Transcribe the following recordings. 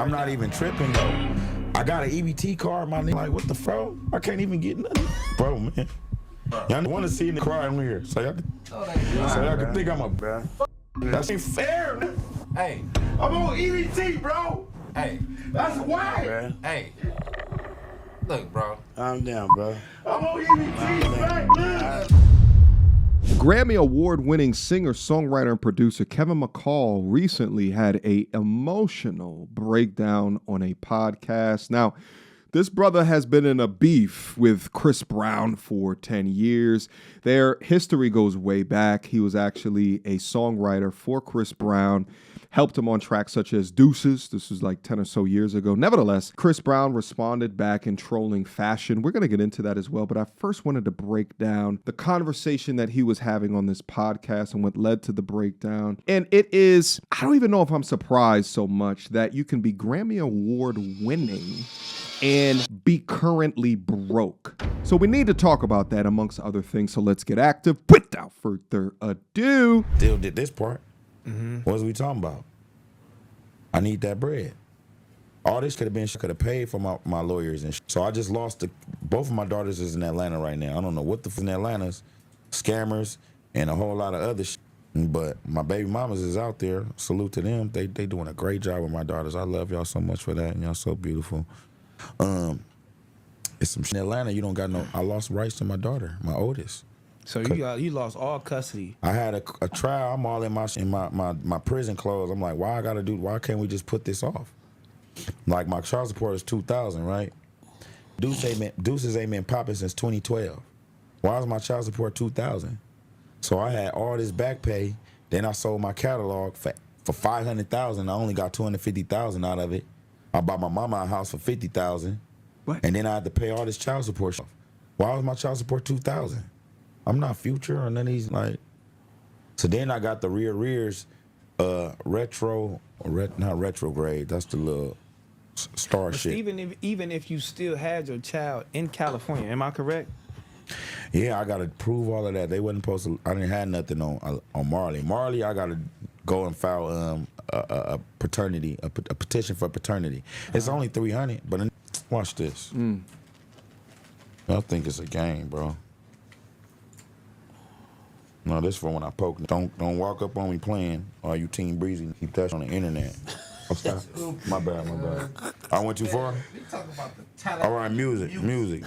I'm not even tripping though. I got an EBT card, my nigga. Like, what the fuck? I can't even get nothing. Bro, man. Y'all want to see me crying here. So y'all can think I'm a bro. That ain't fair, man. Hey. I'm on EBT, bro. Hey. That's why. Bro. Hey. Look, bro. Calm down, bro. I'm on EBT, right now. Grammy Award-winning singer, songwriter, and producer Kevin McCall recently had an emotional breakdown on a podcast. Now, this brother has been in a beef with Chris Brown for 10 years. Their history goes way back. He was actually a songwriter for Chris Brown, helped him on tracks such as Deuces. This was like 10 or so years ago. Nevertheless, Chris Brown responded back in trolling fashion. We're going to get into that as well, but I first wanted to break down the conversation that he was having on this podcast and what led to the breakdown. And it is, I don't even know if I'm surprised so much that you can be Grammy Award winning and be currently broke. So we need to talk about that amongst other things. So let's get active. Without further ado. Still did this part. What was we talking about? I need that bread. All this could have paid for my lawyers and so I just lost both of my daughters is in Atlanta right now. I don't know what the in Atlanta's scammers and a whole lot of other shit. But my baby mamas is out there. Salute to them. They doing a great job with my daughters. I love y'all so much for that, and y'all so beautiful. It's some shit in Atlanta. You don't got no. I lost rights to my daughter, my oldest. So you lost all custody. I had a trial. I'm all in my prison clothes. I'm like, why can't we just put this off? Like my child support is $2,000, right? Deuces ain't been popping since 2012. Why is my child support $2,000? So I had all this back pay. Then I sold my catalog for $500,000. I only got $250,000 out of it. I bought my mama a house for $50,000. What? And then I had to pay all this child support. Why was my child support $2,000? I'm not Future or none of these like. So then I got the rears, not retrograde. That's the little star But shit. Even if you still had your child in California, am I correct? Yeah, I gotta prove all of that. They wasn't supposed to. I didn't have nothing on Marley. Marley, I gotta go and file a paternity, a petition for paternity. It's only $300, but watch this. I think it's a game, bro. No, this for when I poke. Don't walk up on me playing. Or you Team Breezy keep that on the internet. Oh, stop. My bad. I went too far. We talk about the talent. All right, music.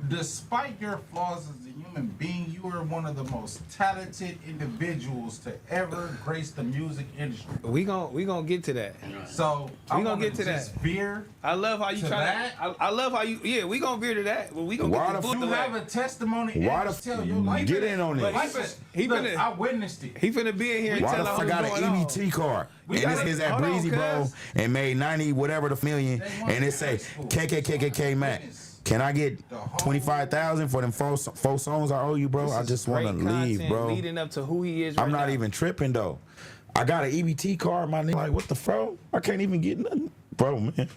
Despite your flaws as a human being, you are one of the most talented individuals to ever grace the music industry. We gonna get to that. So We gonna get to that. Veer. I love how you To try that? to. I love how you. Yeah, we gonna veer to that. But we gonna Why get the to You the have a testimony. Why and the tell your life. get in on But this? he I witnessed it. He finna be in here and Why tell the us fuck I what's got going an on. EBT card? We And got this is it. at Hold on, Breezy Bro cuz. and made 90 whatever the million, and it say KKKKK Mac. Can I get 25,000 for them four songs I owe you, bro? I just want to leave, Content bro. leading up to who he is right I'm not now. even tripping though. I got an EBT card, my nigga. Like, what the fuck? I can't even get nothing, bro, man.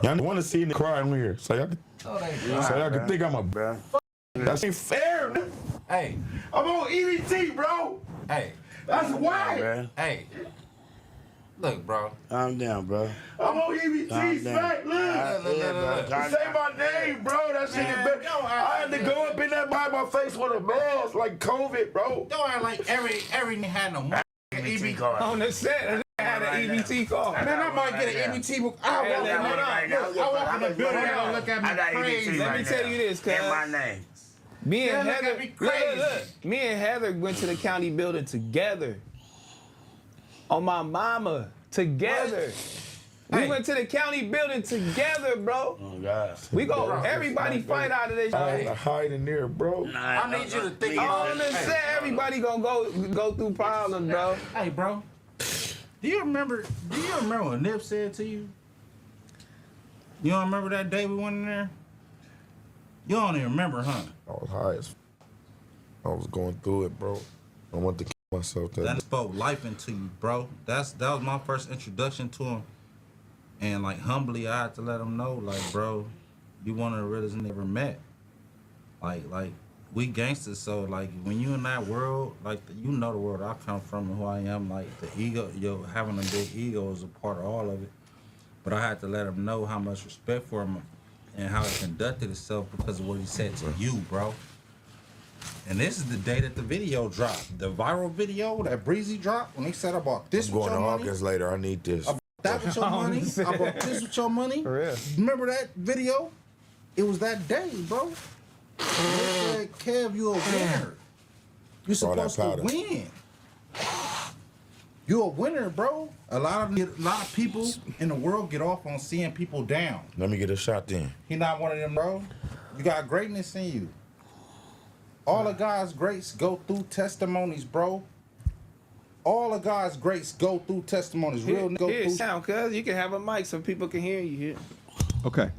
Y'all want to see me crying here, so y'all can think I'm a bro. That ain't fair, man. Hey. I'm on EBT, bro. Hey. That's why. Bruh. Hey. Look, bro. Calm down, bro. I'm on EBT, Calm smack. down. Look. Say my name, bro. That shit is better. I had to go up in that by my face with a mask, like COVID, bro. Don't act like every had no money. EBT card. On the set, I had an EBT call. Man, I might get an EBT book. I walk in the building and look at me crazy. Let me tell you this, cuz. my name. Me and look Heather, at me crazy. look. Me and Heather went to the county building together. On my mama, together. We Hey. went to the county building together, bro. Oh, God. We go, everybody fight out of this. I had to hide in there, bro. I need you to think On the Hey, set, everybody gonna go through problems, bro. Hey, bro. Do you remember what Nip said to you? You don't remember that day we went in there? You don't even remember, huh? I was high as I was going through it, bro. I wanted to kill myself that That day. spoke life into you, bro. That was my first introduction to him. And like humbly, I had to let him know, like, bro, you one of the realest I ever met. Like, we gangsters, so like when you in that world, like you know the world I come from and who I am, like the ego, having a big ego is a part of all of it. But I had to let him know how much respect for him and how he conducted himself because of what he said to you, bro. And this is the day that the video dropped. The viral video that Breezy dropped when he said about this I'm with going your to money. August later. I need this. I bought that with your money. I bought this with your money. For real. Remember that video? It was that day, bro. They said, Kev, you a winner. You're All that supposed to powder. win. You a winner, bro. A lot of people in the world get off on seeing people down. Let me get a shot then. He not one of them, bro. You got greatness in you. All of God's greats go through testimonies, bro. All of God's greats go through testimonies. Real go Here, through. sound, cuz you can have a mic so people can hear you here. Okay.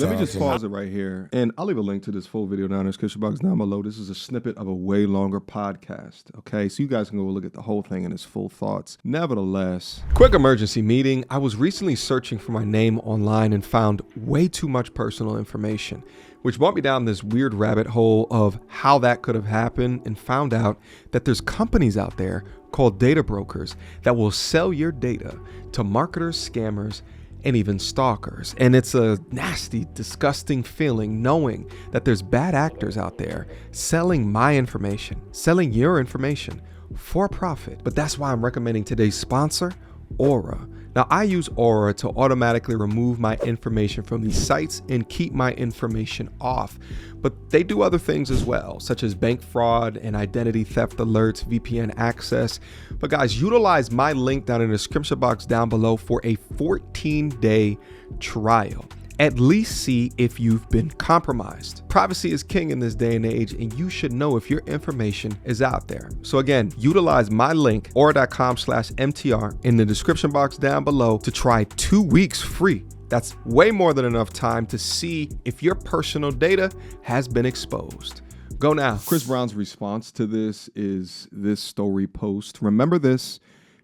Let me just pause it right here. And I'll leave a link to this full video down in the description box down below. This is a snippet of a way longer podcast. Okay, so you guys can go look at the whole thing and its full thoughts. Nevertheless, quick emergency meeting. I was recently searching for my name online and found way too much personal information, which brought me down this weird rabbit hole of how that could have happened, and found out that there's companies out there called data brokers that will sell your data to marketers, scammers, and even stalkers. And it's a nasty, disgusting feeling knowing that there's bad actors out there selling my information, selling your information for profit. But that's why I'm recommending today's sponsor, Aura. Now, I use Aura to automatically remove my information from these sites and keep my information off. But they do other things as well, such as bank fraud and identity theft alerts, VPN access. But guys, utilize my link down in the description box down below for a 14-day trial. At least see if you've been compromised. Privacy is king in this day and age, and you should know if your information is out there. So again, utilize my link, aura.com/MTR, in the description box down below to try 2 weeks free. That's way more than enough time to see if your personal data has been exposed. Go now. Chris Brown's response to this is this story post. Remember this,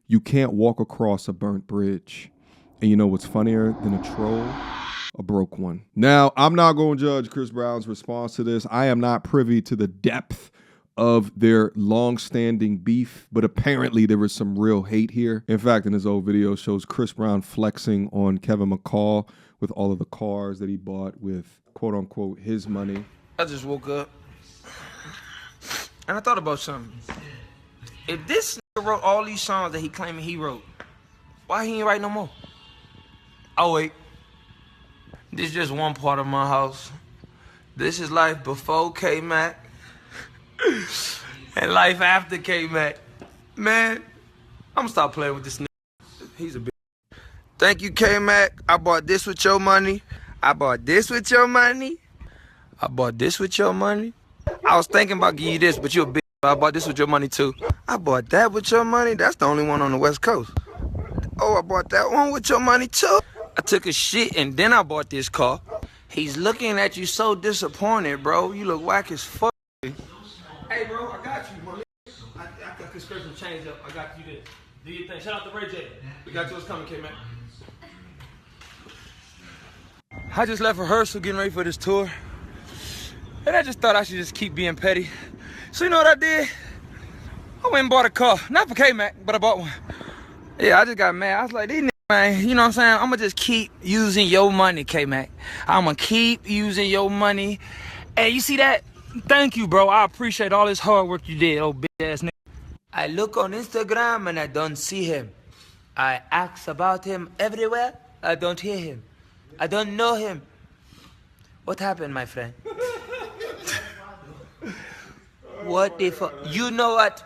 you can't walk across a burnt bridge. And you know what's funnier than a troll? A broke one. Now, I'm not going to judge Chris Brown's response to this. I am not privy to the depth of their long-standing beef, but apparently there was some real hate here. In fact, in his old video shows Chris Brown flexing on Kevin McCall with all of the cars that he bought with quote-unquote his money. I just woke up and I thought about something. If this nigga wrote all these songs that he claiming he wrote, why he ain't write no more? Oh wait, this is just one part of my house. This is life before K-Mac and life after K-Mac. Man, I'm gonna stop playing with this nigga. He's a bitch. Thank you, K-Mac. I bought this with your money. I bought this with your money. I bought this with your money. I was thinking about giving you this, but you're a bitch. I bought this with your money too. I bought that with your money. That's the only one on the West Coast. Oh, I bought that one with your money too. I took a shit and then I bought this car. He's looking at you so disappointed, bro. You look whack as fuck. Hey, bro, I got you, my nigga. I got prescription change up. I got you this. Do your thing. Shout out to Ray J. We got you what's coming, K-Man. I just left rehearsal getting ready for this tour. And I just thought I should just keep being petty. So you know what I did? I went and bought a car. Not for K-Mac, but I bought one. Yeah, I just got mad. I was like, these niggas, man, you know what I'm saying? I'm going to just keep using your money, K-Mac. I'm going to keep using your money. Hey, you see that? Thank you, bro. I appreciate all this hard work you did, old bitch-ass nigga. I look on Instagram and I don't see him. I ask about him everywhere. I don't hear him. I don't know him. What happened, my friend? What if... You know what?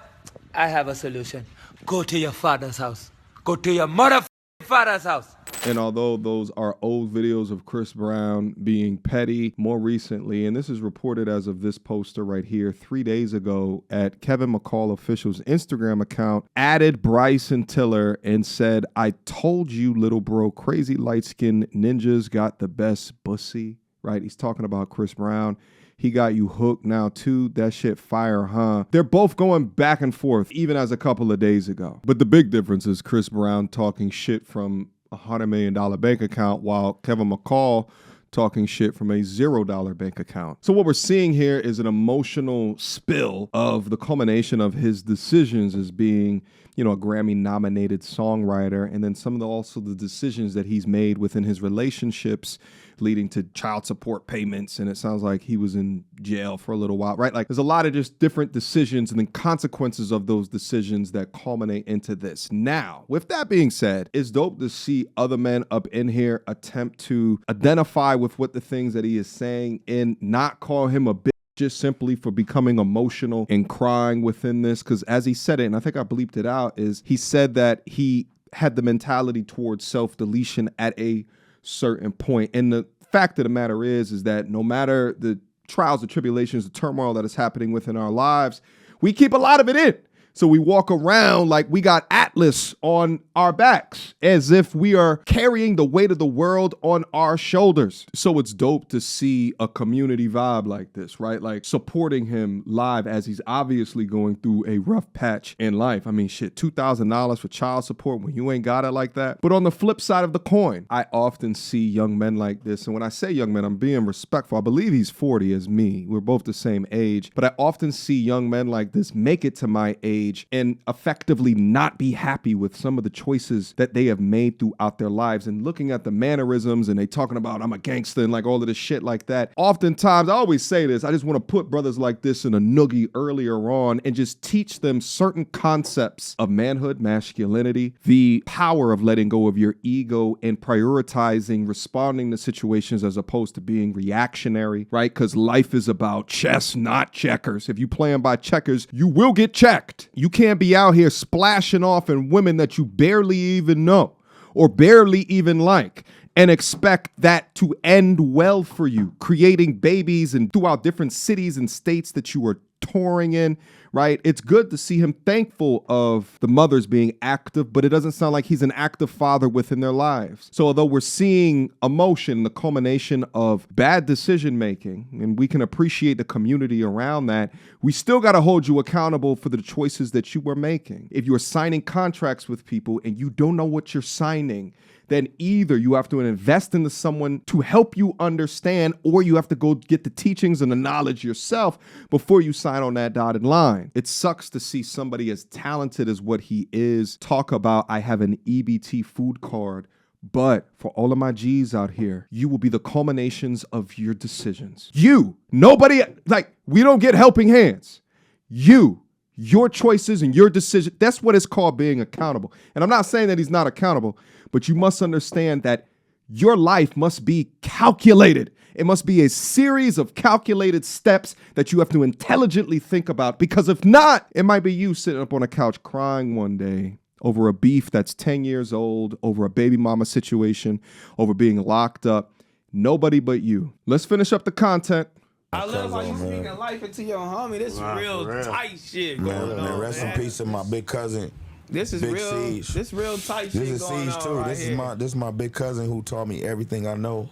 I have a solution. Go to your father's house. Go to your motherfucking father's house. And although those are old videos of Chris Brown being petty, more recently, and this is reported as of this poster right here, 3 days ago at Kevin McCall official's Instagram account, added Bryson Tiller and said, I told you, little bro, crazy light-skinned ninjas got the best pussy, right? He's talking about Chris Brown. He got you hooked now too. That shit fire, huh? They're both going back and forth, even as a couple of days ago. But the big difference is Chris Brown talking shit from $100 million bank account, while Kevin McCall talking shit from a $0 bank account. So what we're seeing here is an emotional spill of the culmination of his decisions as being, you know, a Grammy-nominated songwriter, and then some of also the decisions that he's made within his relationships, leading to child support payments, and it sounds like he was in jail for a little while, right? Like, there's a lot of just different decisions and then consequences of those decisions that culminate into this. Now, with that being said, it's dope to see other men up in here attempt to identify with what the things that he is saying and not call him a bitch just simply for becoming emotional and crying within this. Because as he said it, and I think I bleeped it out, is he said that he had the mentality towards self-deletion at a certain point. And the fact of the matter is that no matter the trials, the tribulations, the turmoil that is happening within our lives, we keep a lot of it in. So we walk around like we got Atlas on our backs, as if we are carrying the weight of the world on our shoulders. So it's dope to see a community vibe like this, right? Like supporting him live as he's obviously going through a rough patch in life. I mean, shit, $2,000 for child support when you ain't got it like that. But on the flip side of the coin, I often see young men like this. And when I say young men, I'm being respectful. I believe he's 40 as me. We're both the same age. But I often see young men like this make it to my age and effectively not be happy with some of the choices that they have made throughout their lives, and looking at the mannerisms and they talking about I'm a gangster and like all of this shit like that. Oftentimes, I always say this, I just want to put brothers like this in a noogie earlier on and just teach them certain concepts of manhood, masculinity, the power of letting go of your ego and prioritizing responding to situations as opposed to being reactionary, right? Because life is about chess, not checkers. If you playing by checkers, you will get checked. You can't be out here splashing off in women that you barely even know or barely even like and expect that to end well for you, creating babies and throughout different cities and states that you are touring in, right? It's good to see him thankful of the mothers being active, but it doesn't sound like he's an active father within their lives. So although we're seeing emotion, the culmination of bad decision making, and we can appreciate the community around that, we still got to hold you accountable for the choices that you were making. If you're signing contracts with people and you don't know what you're signing, then either you have to invest into someone to help you understand, or you have to go get the teachings and the knowledge yourself before you sign on that dotted line. It sucks to see somebody as talented as what he is talk about, I have an EBT food card. But for all of my G's out here, you will be the culminations of your decisions. You, nobody, like, we don't get helping hands. You, your choices and your decision, that's what it's called being accountable. And I'm not saying that he's not accountable, but you must understand that your life must be calculated. It must be a series of calculated steps that you have to intelligently think about, because if not, it might be you sitting up on a couch crying one day over a beef that's 10 years old, over a baby mama situation, over being locked up. Nobody but you. Let's finish up the content. I love how you speaking life into your homie. This is real tight shit going on. Man, rest in peace to my big cousin. This is Big real. Siege. This real tight This shit is going Siege on too. right This here. is my big cousin who taught me everything I know.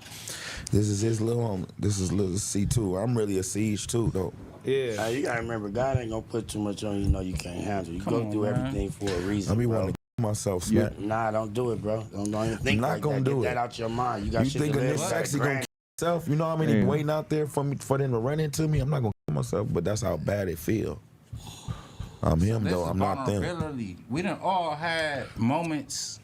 This is his little homie. This is little C2. I'm really a Siege too though. Yeah. You gotta remember, God ain't gonna put too much on you know you can't handle. You go through everything for a reason. I be bro. wanting to myself, Smack. Nah, don't do it, bro. Don't even think I'm not like gonna that. do Get it. that out your mind. You got You shit to thinking live this for. sexy gonna kill myself? You know how many waiting out there for them to run into me? I'm not gonna kill myself, but that's how bad it feel. I'm him though. I'm not them. We done all had moments.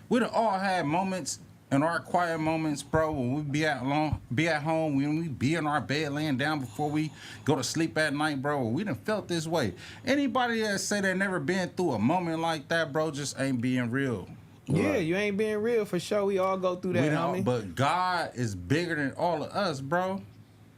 We done all had moments in our quiet moments, bro. When we be at home, when we be in our bed laying down before we go to sleep at night, bro. We done felt this way. Anybody that say they never been through a moment like that, bro, just ain't being real. Yeah, you ain't being real for sure. We all go through that, homie. But God is bigger than all of us, bro.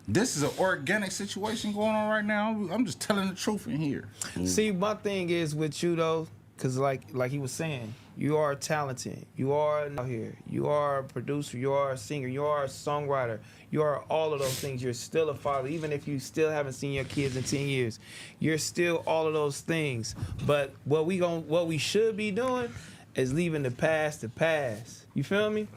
This is an organic situation going on right now. I'm just telling the truth in here. See, my thing is with you though, cause like he was saying, you are talented. You are out here. You are a producer. You are a singer. You are a songwriter. You are all of those things. You're still a father, even if you still haven't seen your kids in 10 years. You're still all of those things. But what we should be doing is leaving the past to pass. You feel me?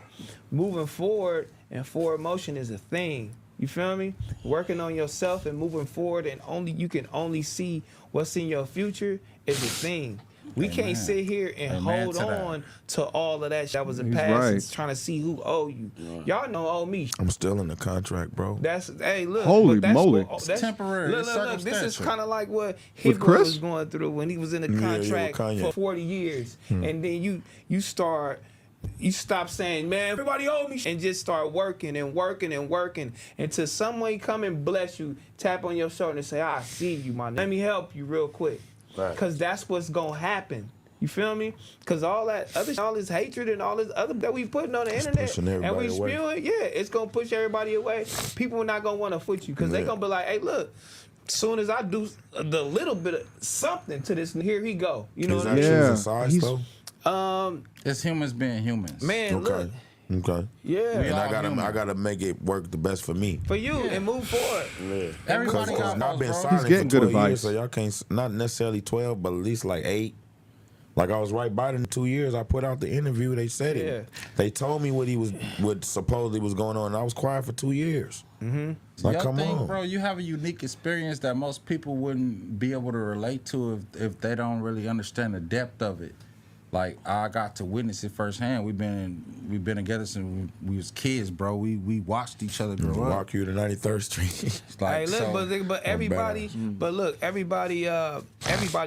Moving forward, and forward motion is a thing. You feel me? Working on yourself and moving forward, and you can only see what's in your future is a thing. We can't sit here and Amen hold to that. on to all of that that was in He's past right. and trying to see who owe you. Y'all know owe me. I'm still in the contract, bro. That's hey look. Holy but that's moly. What, It's that's, temporary, Look, it's look, look. This is circumstantial. kind of like what With Hit Chris? was going through when he was in the Yeah, with contract Kanye. for 40 years, and then you stop saying, man, everybody owe me, and just start working and working and working until someone come and bless you, tap on your shoulder and say, I see you, my nigga. Let me help you real quick. Right. Because that's what's going to happen. You feel me? Because all that other, all this hatred and all this other that we putting on the internet pushing and we everybody away. spewing, yeah, it's going to push everybody away. People are not going to want to foot you because they Yeah. going to be like, hey, look, soon as I do the little bit of something to this, here he go. You know Is what I that mean? Yeah. choosing sides, He's- though? It's humans being humans. Man, Okay. look. Okay. Yeah. And all I human. gotta make it work the best for me. For you and move forward. Yeah. Everybody Because got I've been faults, bro. silent getting for good 12 advice. years, so y'all can't, not necessarily 12, but at least like 8. Like I was right by them 2 years. I put out the interview. They said Yeah. it. They told me what supposedly was going on. And I was quiet for 2 years. Mm-hmm. Like, Y'all come think, on, bro, you have a unique experience that most people wouldn't be able to relate to if they don't really understand the depth of it. Like I got to witness it firsthand. We've been together since we was kids, bro. We watched each other grow up. Walk you to 93rd Street. It's like, Hey, look, so- but everybody, but look, everybody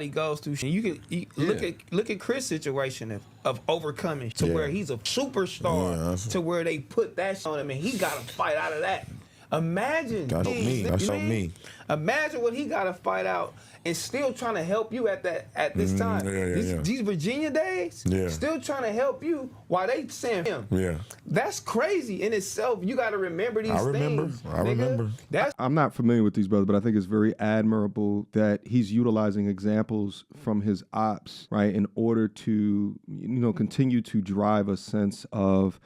goes through shit. Look at Chris' situation of overcoming to Yeah. where he's a superstar Yeah, that's- to where they put that shit on him and he got to fight out of that. Imagine, That's on me. That's you on mean? me. Imagine what he got to fight out and still trying to help you at this time. yeah. These Virginia days, Yeah. still trying to help you while they saying him. Yeah. That's crazy in itself. You got to remember these I remember. things. I nigga. remember. That's I'm not familiar with these brothers, but I think it's very admirable that he's utilizing examples from his ops, right, in order to, continue to drive a sense of,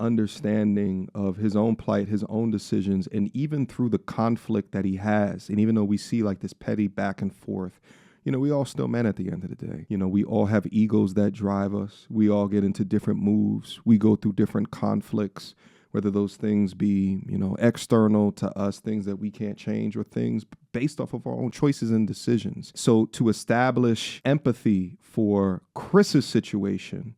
understanding of his own plight, his own decisions, and even through the conflict that he has. And even though we see like this petty back and forth, we all still men at the end of the day. We all have egos that drive us. We all get into different moves. We go through different conflicts, whether those things be, external to us, things that we can't change, or things based off of our own choices and decisions. So to establish empathy for Chris's situation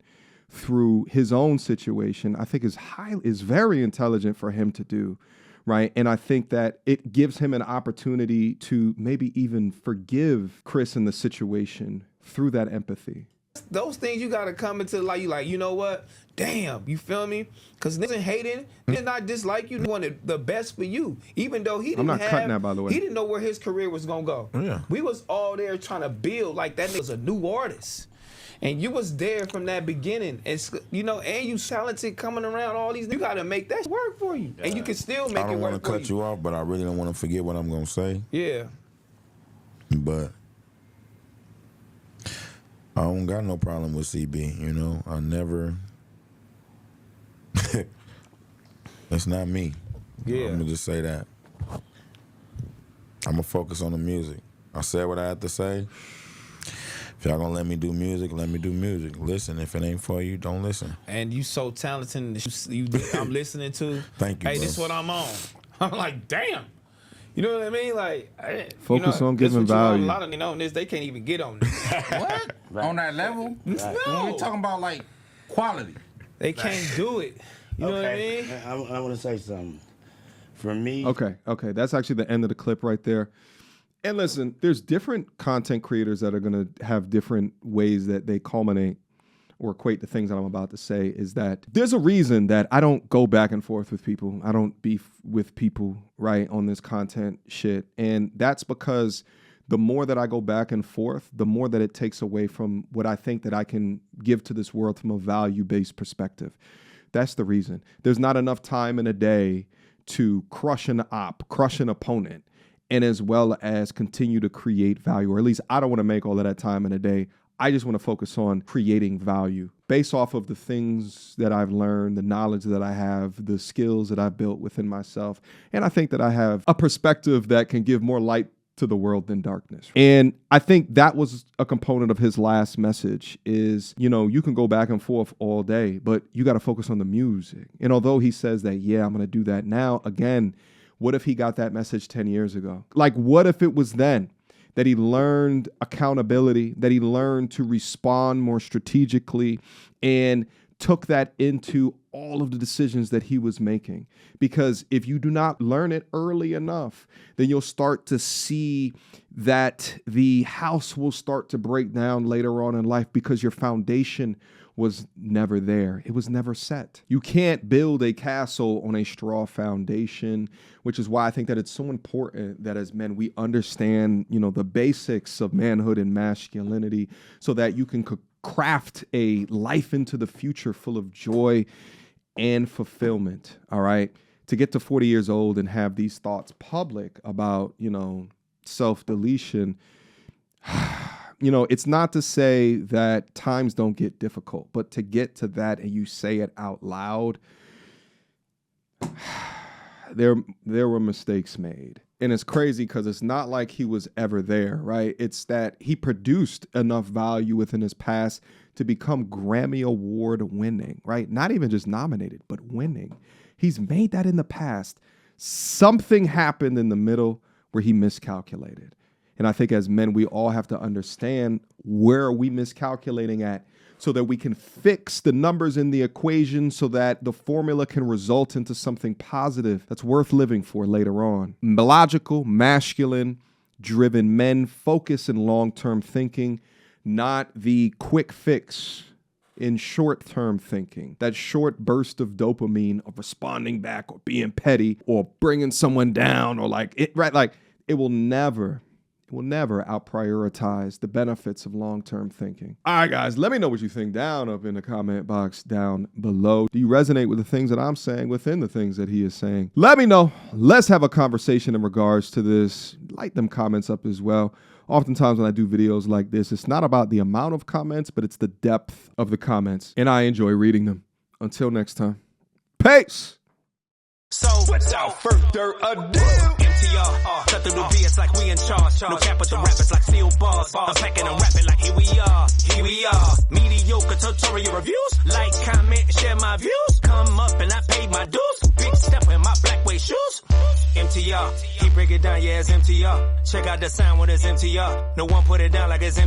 through his own situation, I think is very intelligent for him to do, right? And I think that it gives him an opportunity to maybe even forgive Chris in the situation through that empathy. those things you gotta come into like you know what? Damn, you feel me? Because niggas ain't hating, they not dislike you. They wanted the best for you, even though he didn't not cutting that, by the way. He didn't know where his career was gonna go. Yeah. We was all there trying to build like that nigga's a new artist. And you was there from that beginning. It's and you talented coming around all these. You gotta make that work for you, and you can still make I it don't want work to for cut you off, but I really don't want to forget what I'm gonna say. Yeah. But I don't got no problem with CB. I never. It's not me. Yeah. I'm gonna just say that. I'm gonna focus on the music. I said what I had to say. If y'all gonna let me do music, let me do music. Listen, if it ain't for you, don't listen. And you so talented. I'm listening to. Thank you, Hey, bro. this is what I'm on. I'm like, damn. You know what I mean? Like, Focus on this giving what you on. value. A lot of on this, they can't even get on this. What? On that level? When we talking about like quality. They can't do it. You know what I mean? I want to say something. For me, Okay. That's actually the end of the clip right there. And listen, there's different content creators that are going to have different ways that they culminate or equate the things that I'm about to say. Is that there's a reason that I don't go back and forth with people. I don't beef with people, right, on this content shit. And that's because the more that I go back and forth, the more that it takes away from what I think that I can give to this world from a value-based perspective. That's the reason. There's not enough time in a day to crush an opponent, and as well as continue to create value, or at least I don't want to make all of that time in a day. I just want to focus on creating value based off of the things that I've learned, the knowledge that I have, the skills that I've built within myself. And I think that I have a perspective that can give more light to the world than darkness. And I think that was a component of his last message is, you can go back and forth all day, but you got to focus on the music. And although he says that, yeah, I'm going to do that now, again, what if he got that message 10 years ago? Like, what if it was then that he learned accountability, that he learned to respond more strategically, and took that into all of the decisions that he was making. Because if you do not learn it early enough, then you'll start to see that the house will start to break down later on in life because your foundation was never there. It was never set. You can't build a castle on a straw foundation, which is why I think that it's so important that as men, we understand, the basics of manhood and masculinity so that you can craft a life into the future full of joy and fulfillment. All right. To get to 40 years old and have these thoughts public about, self-deletion, it's not to say that times don't get difficult, but to get to that and you say it out loud, there were mistakes made. And it's crazy because it's not like he was ever there, right? It's that he produced enough value within his past to become Grammy Award winning, right? Not even just nominated, but winning. He's made that in the past. Something happened in the middle where he miscalculated. And I think as men, we all have to understand where are we miscalculating at so that we can fix the numbers in the equation so that the formula can result into something positive that's worth living for later on. Logical, masculine, driven men focus in long-term thinking, not the quick fix in short-term thinking. That short burst of dopamine of responding back or being petty or bringing someone down or it will never out-prioritize the benefits of long-term thinking. All right, guys, let me know what you think down up in the comment box down below. Do you resonate with the things that I'm saying within the things that he is saying? Let me know. Let's have a conversation in regards to this. Light them comments up as well. Oftentimes when I do videos like this, it's not about the amount of comments, but it's the depth of the comments, and I enjoy reading them. Until next time, peace! So, without further ado, MTR, cut through the BS like we in charge. No cap with the rappers like steel bars. I'm packing and rapping like here we are. Mediocre tutorial reviews. Like, comment, share my views. Come up and I paid my dues. Big step in my black way shoes. MTR, he break it down, yeah, it's MTR. Check out the sound with his MTR. No one put it down like it's MTR.